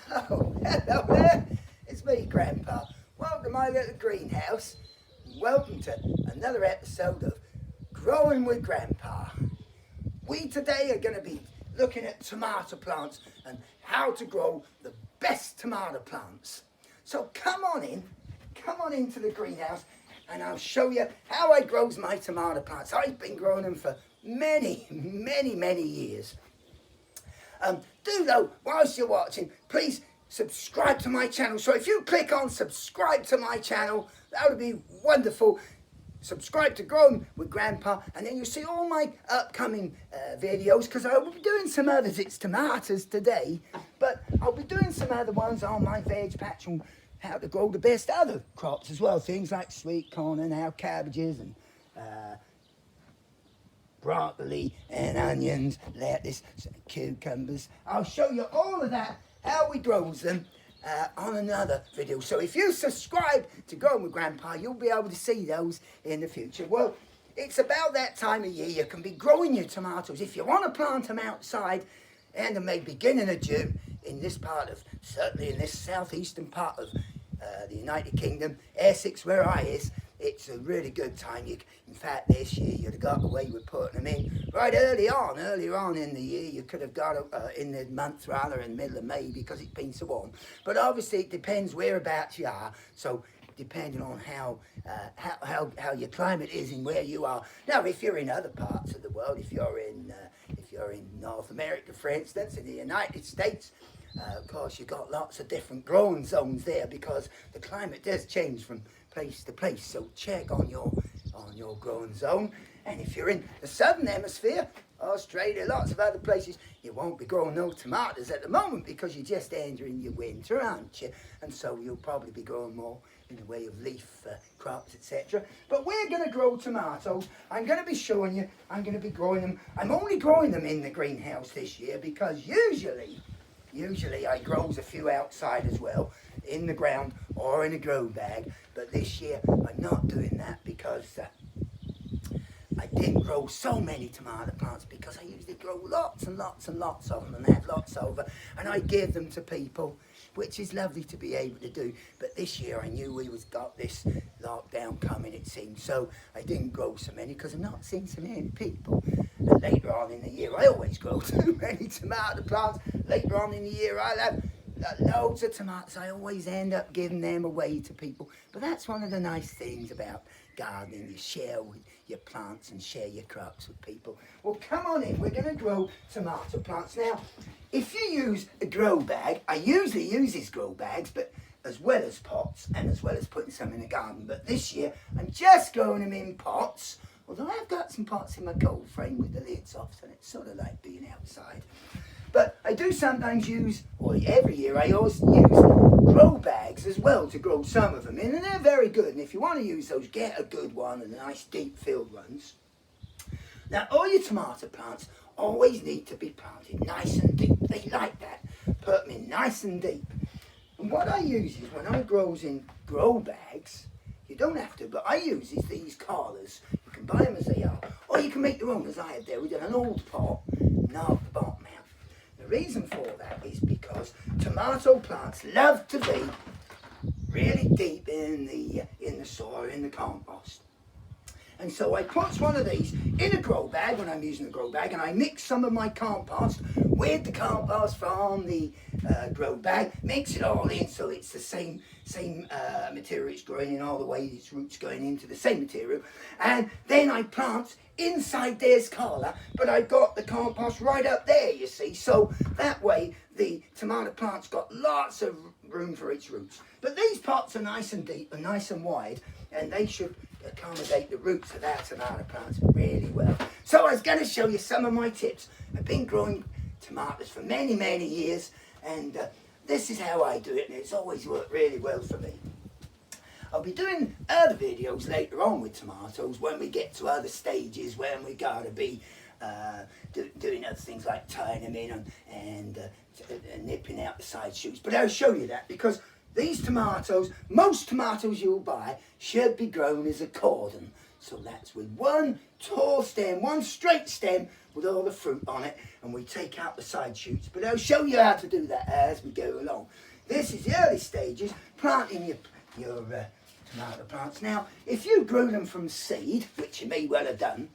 Oh, hello there. It's me, Grandpa. Welcome to my little greenhouse. Welcome to another episode of Growing with Grandpa. We today are going to be looking at tomato plants and how to grow the best tomato plants. So come on into the greenhouse and I'll show you how I grows my tomato plants. I've been growing them for many years. Do though, whilst you're watching, please subscribe to my channel. So if you click on subscribe to my channel, that would be wonderful. Subscribe to Growing with Grandpa, and then you'll see all my upcoming videos, because I will be doing some others. It's tomatoes today, but I'll be doing some other ones on my veg patch on how to grow the best other crops as well. Things like sweet corn and now cabbages and broccoli and onions, lettuce, cucumbers. I'll show you all of that, how we grows them on another video. So if you subscribe to Growing with Grandpa, you'll be able to see those in the future. Well, it's about that time of year you can be growing your tomatoes. If you want to plant them outside and the May beginning of June in this part of, certainly in this southeastern part of the United Kingdom, Essex where I is, it's a really good time. In fact, this year you'd have got away with putting them in right earlier on in the year. You could have got in the month rather, in the middle of May, because it's been so warm. But obviously it depends whereabouts you are. So depending on how your climate is and where you are. Now, if you're in other parts of the world, if you're in North America, for instance, in the United States, of course, you've got lots of different growing zones there, because the climate does change from place to place. So check on your growing zone. And if you're in the southern hemisphere, Australia, lots of other places, you won't be growing no tomatoes at the moment, because you're just entering your winter, aren't you? And so you'll probably be growing more in the way of leaf crops, etc. But we're going to grow tomatoes. I'm going to be showing you. I'm going to be growing them. I'm only growing them in the greenhouse this year, because usually I grows a few outside as well, in the ground or in a grow bag. But this year I'm not doing that, because I didn't grow so many tomato plants, because I usually grow lots and lots and lots of them and have lots over, and I give them to people, which is lovely to be able to do. But this year I knew we was got this lockdown coming, it seemed, so I didn't grow so many, because I'm not seeing so many people. And later on in the year, I always grow too many tomato plants. Later on in the year I'll have loads of tomatoes. I always end up giving them away to people. But that's one of the nice things about gardening. You share with your plants and share your crops with people. Well, come on in. We're going to grow tomato plants. Now, if you use a grow bag, I usually use these grow bags, but as well as pots and as well as putting some in the garden. But this year, I'm just growing them in pots. Although I've got some pots in my cold frame with the lids off, so it's sort of like being outside. But I do sometimes use, or every year I always use grow bags as well to grow some of them in, and they're very good. And if you want to use those, get a good one, and nice deep filled ones. Now, all your tomato plants always need to be planted nice and deep. They like that. Put them in nice and deep. And what I use is, when I grows in grow bags, you don't have to, but I use these collars. You can buy them as they are, or you can make your own, as I have there. We did an old pot, knocked the bottom out. The reason for that is because tomato plants love to be really deep in the soil, in the compost. And so I put one of these in a grow bag when I'm using a grow bag, and I mix some of my compost with the compost from the grow bag, mix it all in so it's the same material it's growing in, all the way its roots going into the same material. And then I plant inside this collar, but I've got the compost right up there, you see, so that way the tomato plant's got lots of room for its roots. But these pots are nice and deep and nice and wide, and they should accommodate the roots of our tomato plants really well. So I was going to show you some of my tips. I've been growing tomatoes for many years, and this is how I do it, and it's always worked really well for me. I'll be doing other videos later on with tomatoes when we get to other stages, when we gotta be doing other things like tying them in and nipping out the side shoots. But I'll show you that, because these tomatoes, most tomatoes you'll buy, should be grown as a cordon. So that's with one tall stem, one straight stem with all the fruit on it, and we take out the side shoots. But I'll show you how to do that as we go along. This is the early stages, planting your tomato plants. Now, if you grew them from seed, which you may well have done,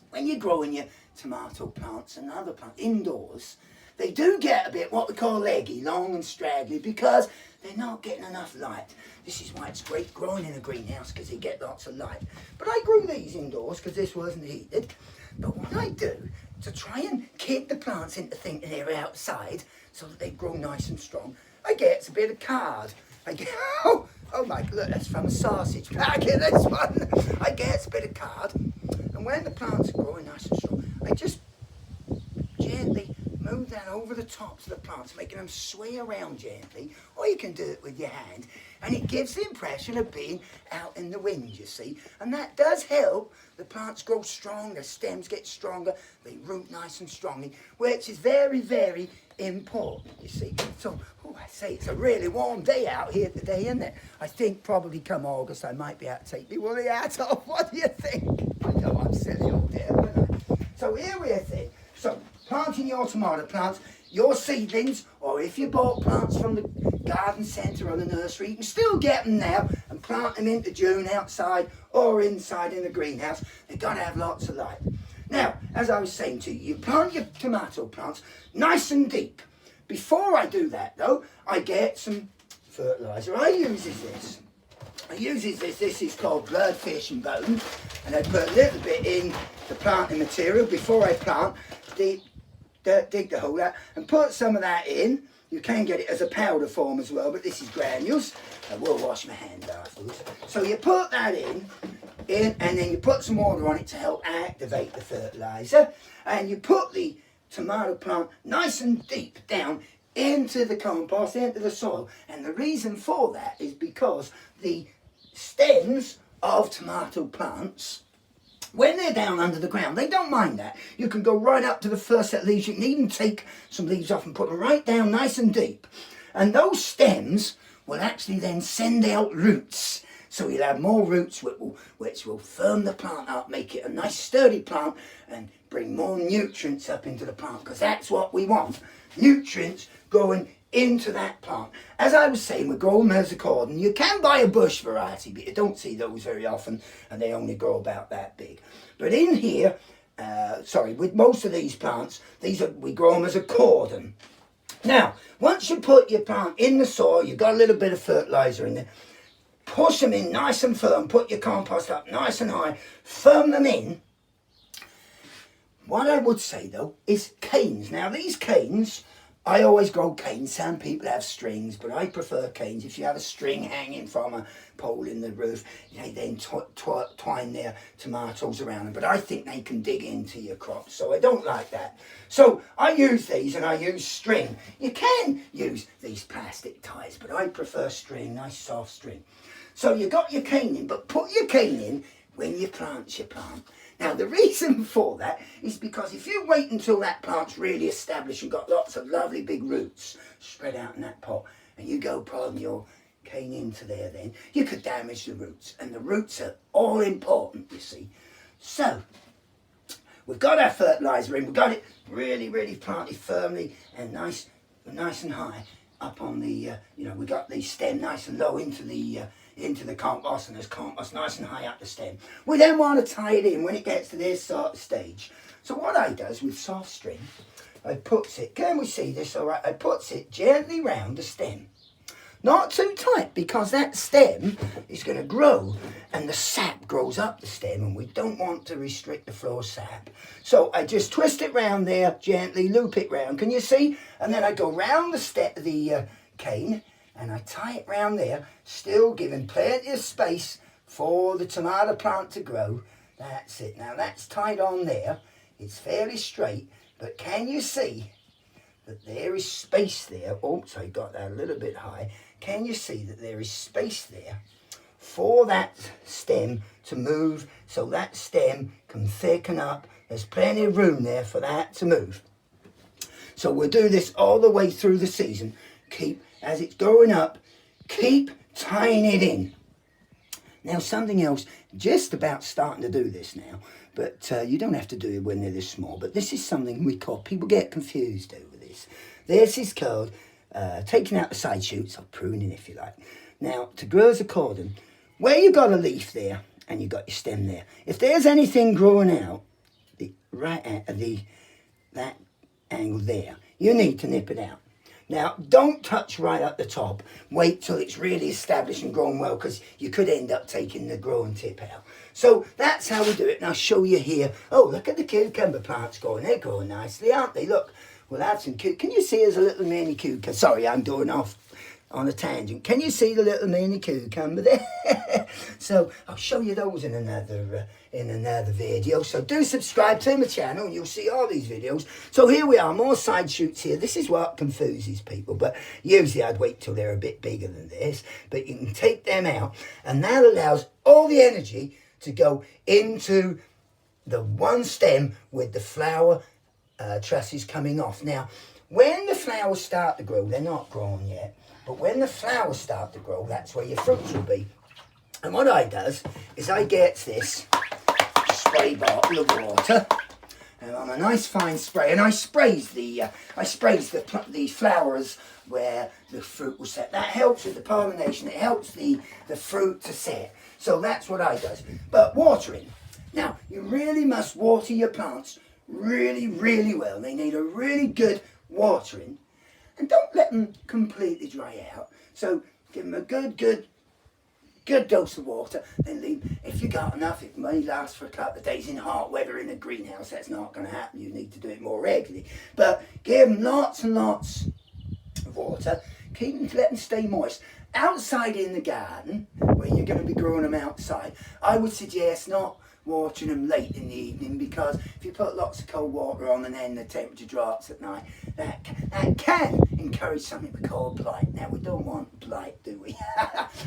when you're growing your tomato plants and other plants indoors, they do get a bit what we call leggy, long and straggly, because they're not getting enough light. This is why it's great growing in a greenhouse, because you get lots of light. But I grew these indoors because this wasn't heated. But what I do to try and kick the plants into thinking they're outside so that they grow nice and strong, I get a bit of card. I get, oh my, look, that's from a sausage packet, this one. I get a bit of card, and when the plants are growing nice and strong, I just gently move that over the tops of the plants, making them sway around gently, or you can do it with your hand, and it gives the impression of being out in the wind, you see, and that does help the plants grow strong, their stems get stronger, they root nice and strongly, which is very, very important, you see. So, I say it's a really warm day out here today, isn't it? I think probably come August I might be able to take my woolly hat off. What do you think? I know I'm silly old dear, aren't I? So here we are then. So planting your tomato plants, your seedlings, or if you bought plants from the garden centre or the nursery, you can still get them now and plant them into June outside or inside in the greenhouse. They've got to have lots of light. Now, as I was saying to you, you plant your tomato plants nice and deep. Before I do that though, I get some fertiliser. I uses this. This is called blood, fish and bone, and I put a little bit in the planting material before I plant. Dig the hole out and put some of that in. You can get it as a powder form as well, but this is granules. I will wash my hand afterwards. So you put that in, and then you put some water on it to help activate the fertiliser, and you put the tomato plant nice and deep down into the compost, into the soil. And the reason for that is because the stems of tomato plants, when they're down under the ground, they don't mind that. You can go right up to the first set of leaves. You can even take some leaves off and put them right down nice and deep. And those stems will actually then send out roots. So you'll have more roots which will firm the plant up, make it a nice sturdy plant, and bring more nutrients up into the plant, because that's what we want. Nutrients going into that plant. As I was saying, we grow them as a cordon. You can buy a bush variety, but you don't see those very often, and they only grow about that big. But in here, with most of these plants, we grow them as a cordon. Now, once you put your plant in the soil, you've got a little bit of fertiliser in there, push them in nice and firm, put your compost up nice and high, firm them in. What I would say though is canes. Now these canes, I always grow canes. Some people have strings, but I prefer canes. If you have a string hanging from a pole in the roof, they then twine their tomatoes around them. But I think they can dig into your crops, so I don't like that. So I use these, and I use string. You can use these plastic ties, but I prefer string, nice soft string. So you got your cane in, but put your cane in when you plant your plant. Now the reason for that is because if you wait until that plant's really established and got lots of lovely big roots spread out in that pot, and you go putting your cane into there, then you could damage the roots, and the roots are all important, you see. So we've got our fertiliser in, we've got it really, really planted firmly and nice and high up on the, we got the stem nice and low into the compost, and there's compost nice and high up the stem. We then want to tie it in when it gets to this sort of stage. So what I does with soft string, I puts it, can we see this all right? I puts it gently round the stem. Not too tight, because that stem is going to grow and the sap grows up the stem, and we don't want to restrict the flow of sap. So I just twist it round there, gently loop it round, can you see? And then I go round the cane, and I tie it round there, still giving plenty of space for the tomato plant to grow. That's it. Now that's tied on there. It's fairly straight, but can you see that there is space there? Oops, I got that a little bit high. Can you see that there is space there for that stem to move, so that stem can thicken up? There's plenty of room there for that to move. So we'll do this all the way through the season. As it's growing up, keep tying it in. Now something else, just about starting to do this now, but you don't have to do it when they're this small, but this is something we call, people get confused over this. This is called taking out the side shoots, or pruning if you like. Now, to grow as a cordon, where you've got a leaf there and you've got your stem there, if there's anything growing out, that angle there, you need to nip it out. Now, don't touch right at the top. Wait till it's really established and grown well, because you could end up taking the growing tip out. So that's how we do it. And I'll show you here. Oh, look at the cucumber plants growing. They're growing nicely, aren't they? Look, we'll have some can you see there's a little mini cucumber? Sorry, I'm going off on a tangent. Can you see the little mini cucumber there? So I'll show you those in another video. So do subscribe to my channel and you'll see all these videos. So here we are, more side shoots here. This is what confuses people, but usually I'd wait till they're a bit bigger than this. But you can take them out, and that allows all the energy to go into the one stem with the flower trusses coming off. Now, when the flowers start to grow, they're not grown yet, but when the flowers start to grow, that's where your fruits will be. And what I does is I gets this spray bottle of water, and on a nice fine spray, and I sprays the flowers where the fruit will set. That helps with the pollination. It helps the fruit to set. So that's what I does. But watering. Now, you really must water your plants really, really well. They need a really good watering. And don't let them completely dry out. So give them a good dose of water. Then leave, if you got enough, it may last for a couple of days. In hot weather in a greenhouse, that's not going to happen. You need to do it more regularly. But give them lots and lots of water. Keep them, let them stay moist. Outside in the garden, where you're going to be growing them outside, I would suggest not watering them late in the evening, because if you put lots of cold water on and then the temperature drops at night, that can encourage something we call blight. Now, we don't want blight, do we?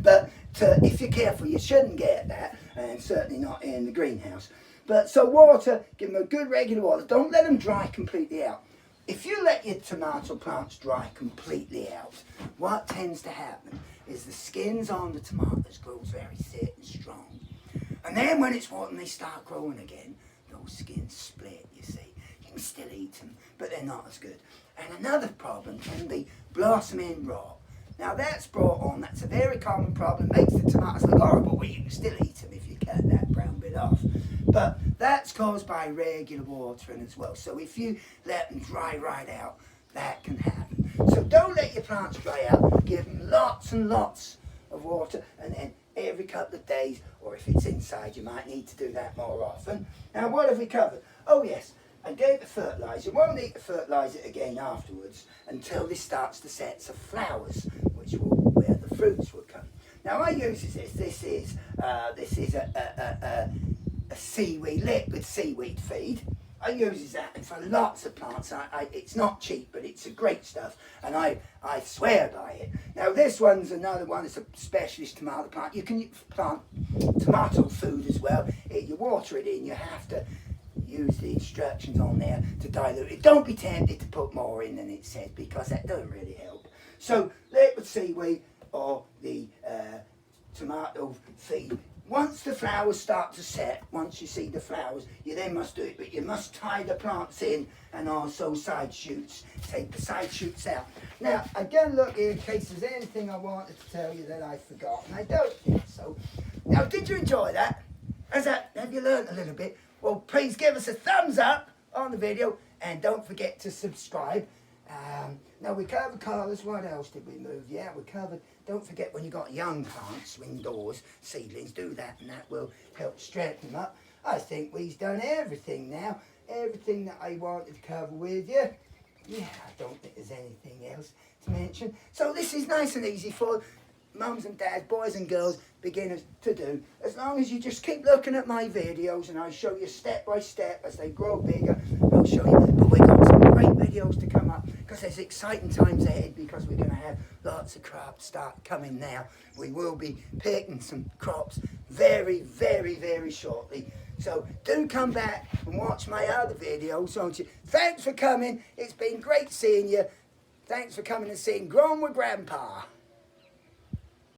But if you're careful, you shouldn't get that, and certainly not in the greenhouse. But so water, give them a good regular water. Don't let them dry completely out. If you let your tomato plants dry completely out, what tends to happen is the skins on the tomatoes grows very thick and strong. And then when it's hot and they start growing again, those skins split, you see. You can still eat them, but they're not as good. And another problem can be blossoming rot. Now that's brought on, that's a very common problem. Makes the tomatoes look horrible, but you can still eat them if you cut that brown bit off. But that's caused by regular watering as well. So if you let them dry right out, that can happen. So don't let your plants dry out. Give them lots and lots of water, and then every couple of days, or if it's inside, you might need to do that more often. Now, what have we covered? Oh yes, I gave the fertiliser. Won't need to fertilise it again afterwards until this starts to set some flowers, which will where the fruits will come. Now, I use this. This is a seaweed, liquid seaweed feed. I use that for lots of plants. It's not cheap, but it's a great stuff, and I swear by it. Now this one's another one. It's a specialist tomato plant. You can plant tomato food as well. You water it in. You have to use the instructions on there to dilute it. Don't be tempted to put more in than it says, because that doesn't really help. So liquid seaweed or the tomato feed. Once the flowers start to set, once you see the flowers, you then must do it, but you must tie the plants in and also side shoots. Take the side shoots out. Now, again, look here in case there's anything I wanted to tell you that I've forgotten. I don't think so. Now, did you enjoy that? Have you learned a little bit? Well, please give us a thumbs up on the video, and don't forget to subscribe. Now, we covered colours. What else did we move? Yeah, we covered, don't forget when you got young plants, indoors, seedlings, do that, and that will help strengthen them up. I think we've done everything now. Everything that I wanted to cover with you. Yeah, I don't think there's anything else to mention. So this is nice and easy for mums and dads, boys and girls, beginners to do. As long as you just keep looking at my videos, and I'll show you step by step as they grow bigger. I'll show you. But we've got some great videos to come up, because there's exciting times ahead, because we're going to have lots of crops start coming now. We will be picking some crops very, very, very shortly. So do come back and watch my other videos, won't you? Thanks for coming. It's been great seeing you. Thanks for coming and seeing Growing with Grandpa.